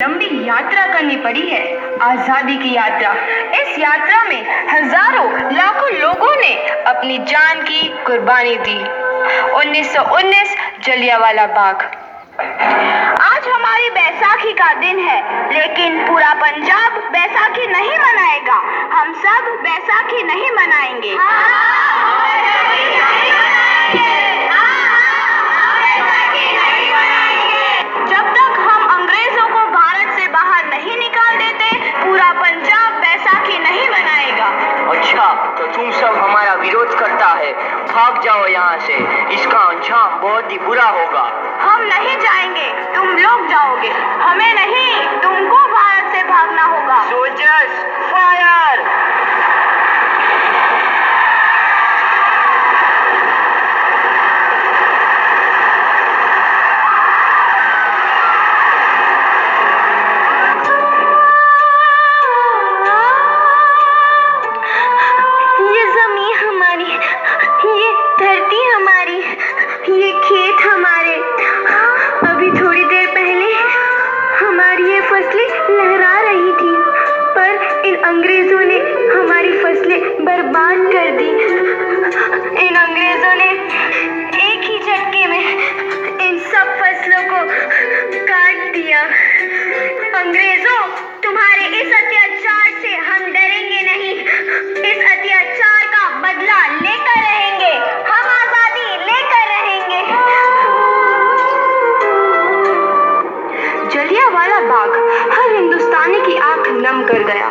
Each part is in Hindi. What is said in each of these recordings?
लंबी यात्रा करनी पड़ी है, आजादी की यात्रा। इस यात्रा में हजारों लाखों लोगों ने अपनी जान की कुर्बानी दी। 1919 जलियांवाला बाग। आज हमारी बैसाखी का दिन है, लेकिन पूरा पंजाब बैसाखी नहीं मनाएगा। हम सब बैसाखी नहीं मनाएंगे। जब तक हम अंग्रेजों को भारत से बाहर नहीं निकाल देते, पूरा पंजाब बैसाखी नहीं मनाएगा। अच्छा, तो तुम सब हमारा विरोध करता है, भाग जाओ यहाँ से। इसका अंजाम बहुत ही बुरा होगा। हम नहीं जाएंगे, तुम लोग जाओगे। हमें नहीं, तुमको भारत से भागना होगा। Soldiers, fire! ये जमीन हमारी, ये धरती हमारी, ये खेत हमारे। अभी थोड़ी देर पहले हमारी ये फसलें लहरा रही थी, पर इन अंग्रेजों ने हमारी फसलें बर्बाद कर दी। इन अंग्रेजों ने एक ही झटके में इन सब फसलों को काट दिया। अंग्रेजों, तुम्हारे इस अत्याचार से हम डरेंगे नहीं। इस अत्याचार का बदला लेकर रहेंगे। हम आजादी लेकर रहेंगे। जलियांवाला बाग हर हिंदुस्तानी की आंख नम कर गया।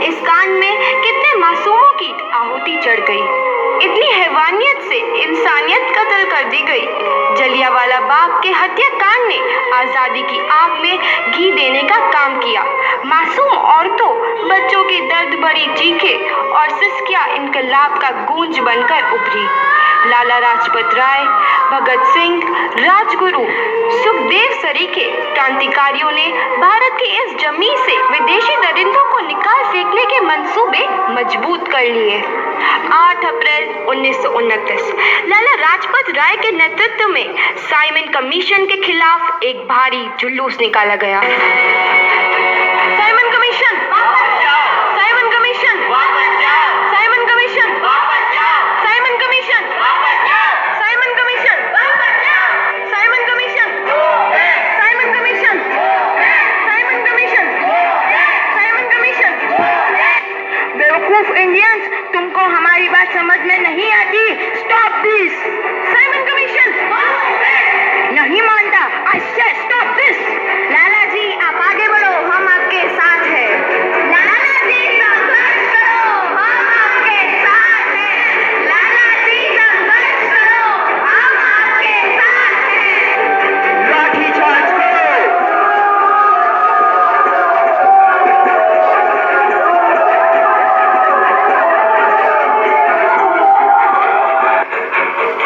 इस कांड में कितने मासूमों की आहुति चढ़ गई। इतनी हैवानियत से इंसानियत कत्ल कर दी गई। जलियांवाला बाग के हत्याकांड ने आजादी की आग में घी देने का काम किया। मासूम औरतों, बच्चों की दर्द भरी चीखें और सिसकियां इनकलाब का गूंज बनकर उभरी। लाला लाजपत राय, भगत सिंह, राजगुरु, सुखदेव सरीखे क्रांतिकारियों ने भारत की इस जमीन से विदेशी दरिंदों को निकाल फेंकने के मंसूबे मजबूत कर लिए। 8 अप्रैल 1929 लाला लाजपत राय के नेतृत्व में साइमन कमीशन के खिलाफ एक भारी जुलूस निकाला गया। Simon commission, Simon commission, Simon commission, Simon commission, Simon commission, Simon commission, Simon commission, Simon commission, Simon commission. बेवकूफ इंडियंस, तुमको हमारी बात समझ में नहीं आती। Stop this. साइमन कमीशन नहीं मानता। आई से स्टॉप दिस। लाला जी, आप आगे बढ़ो, हम आपके साथ हैं। लाला जी, संघर्ष करो, हम आपके साथ हैं। लाला जी, संघर्ष करो, हम आपके साथ हैं। लाठी चार्ज करो!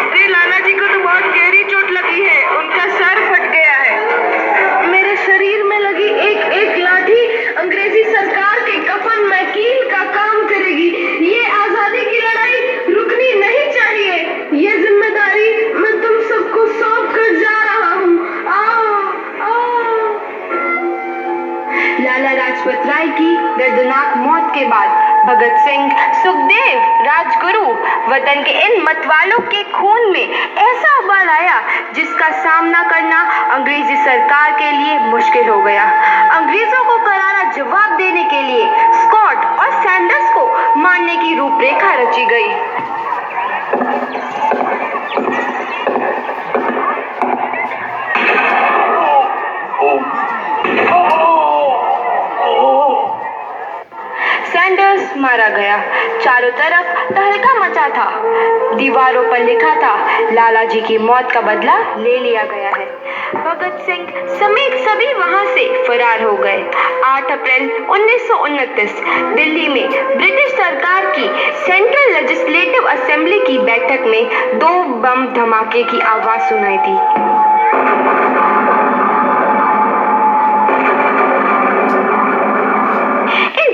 अरे लाला जी को तो बहुत गहरी चोट लगी है, उनका सर फट गया है। मेरे शरीर में लगी एक एक लाठी अंग्रेजी सरकार के कफन में कील का काम करेगी। ये आजादी की लड़ाई रुकनी नहीं चाहिए। ये जिम्मेदारी मैं तुम सबको सौंप कर जा रहा हूँ। आओ, आओ। लाला लाजपत राय की दर्दनाक मौत के बाद भगत सिंह, सुखदेव, राजगुरु, वतन के इन मतवालों के खून में ऐसा उबाल आया जिसका सामना करना अंग्रेजी सरकार के लिए मुश्किल हो गया। अंग्रेजों को करारा जवाब देने के लिए स्कॉट और सैंडर्स को मारने की रूपरेखा रची गई। सैंडर्स मारा गया। चारों तरफ तहलका मचा था। दीवारों पर लिखा था, लाला जी की मौत का बदला ले लिया गया है। भगत सिंह समेत सभी वहां से फरार हो गए। 8 अप्रैल 1929 दिल्ली में ब्रिटिश सरकार की सेंट्रल लेजिस्लेटिव असेंबली की बैठक में 2 बम धमाके की आवाज सुनाई दी।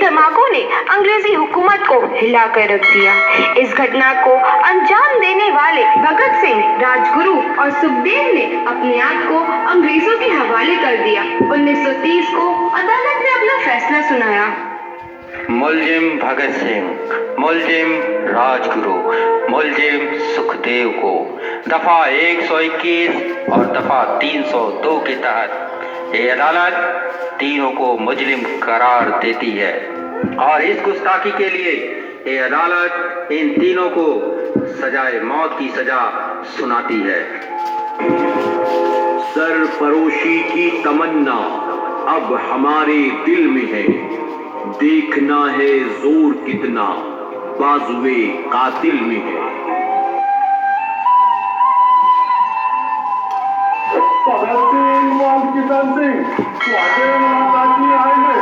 धमाकों ने अंग्रेजी हुकूमत को हिलाकर रख दिया। इस घटना को अंजाम देने वाले भगत सिंह, राजगुरु और सुखदेव ने अपने आप को अंग्रेजों के हवाले कर दिया। 1930 को अदालत ने अपना फैसला सुनाया। मुलजिम भगत सिंह, मुलजिम राजगुरु, मुलजिम सुखदेव को दफा 121 और दफा 302 के तहत ये अदालत तीनों को मुजरिम करार देती है और इस गुस्ताखी के लिए ये अदालत इन तीनों को सजाए मौत की सजा सुनाती है। सरफरोशी की तमन्ना अब हमारे दिल में है, देखना है जोर कितना बाजुए कातिल में है। भगत सिंह और किशन सिंह ਤੁਹਾਡੇ मुलाकात में आएंगे।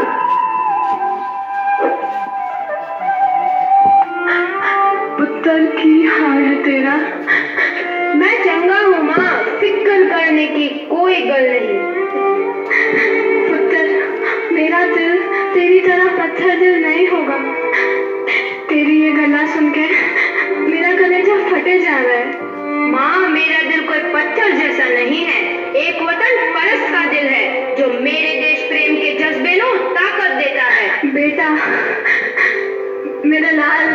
पुत्र की हाल है तेरा। मैं चंगा हूँ माँ, फिक्र करने की कोई गल नहीं। पुत्र, मेरा दिल तेरी तरह पत्थर दिल नहीं होगा। तेरी ये गला सुन के मेरा कलेजा फटे जा रहा है। माँ, मेरा दिल कोई पत्थर जैसा नहीं है, एक वतन परस्त का दिल है जो मेरे देश प्रेम के जज्बे को ताकत देता है। बेटा, मेरा लाल।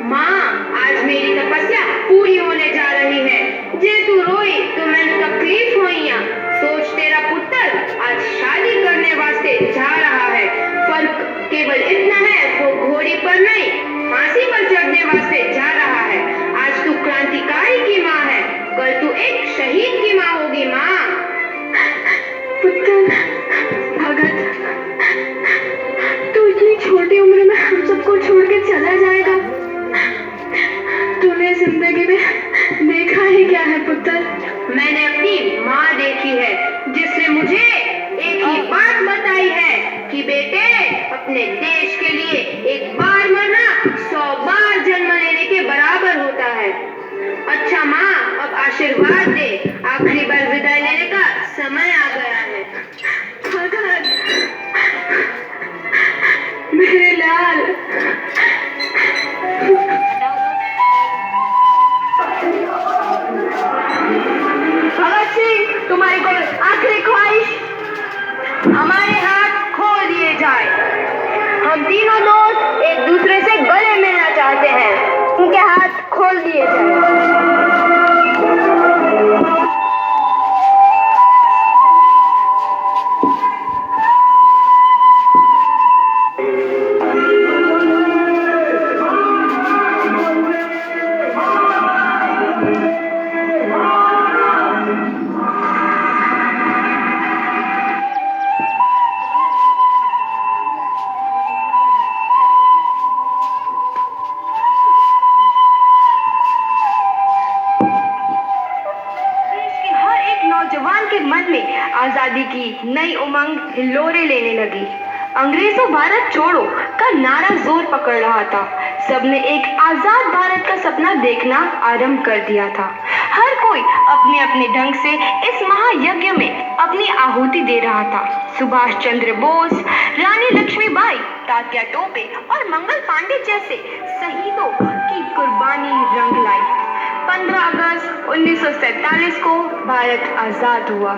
माँ, आज मेरी तपस्या पूरी होने जा रही है। जे तू रोई तो मैंने तकलीफ हुई। सोच, तेरा पुत्र आज शादी करने वास्ते जा रहा है। फर्क केवल इतना है, वो घोड़ी पर नहीं फांसी पर चढ़ने वास्ते जा रहा है। आज तू क्रांतिकारी की माँ है, कल तू एक शहीद की माँ होगी। माँ। पुत्र, भगत, तू इतनी छोटी उम्र में हम सबको छोड़ के चला जाएगा। तूने जिंदगी में देखा ही क्या है पुत्र? मैंने अपनी माँ देखी है, जिसने मुझे एक ही बात बताई है कि बेटे, अपने देश के लिए एक बार मरना 100 बार जन्म लेने के बराबर होता है। अच्छा माँ, अब आशीर्वाद दे, आखिरी बार विदाई लेने का समय आ गया है। भगत, मेरे लाल। भगत सिंह, तुम्हारी कोई आखिरी ख्वाहिश? हमारे हाथ खोल दिए जाए। हम तीनों दोस्त एक दूसरे से गले मिलना चाहते हैं, उनके हाथ खोल दिए जाए। आजादी की नई उमंग हिलोरे लेने लगी। अंग्रेजों भारत छोड़ो का नारा जोर पकड़ रहा था। सबने एक आजाद भारत का सपना देखना आरंभ कर दिया था। हर कोई अपने अपने ढंग से इस महायज्ञ में अपनी आहुति दे रहा था। सुभाष चंद्र बोस, रानी लक्ष्मीबाई, तात्या टोपे और मंगल पांडे जैसे शहीदों की कुर्बानी रंग लाई। 15 अगस्त 1947 को भारत आजाद हुआ।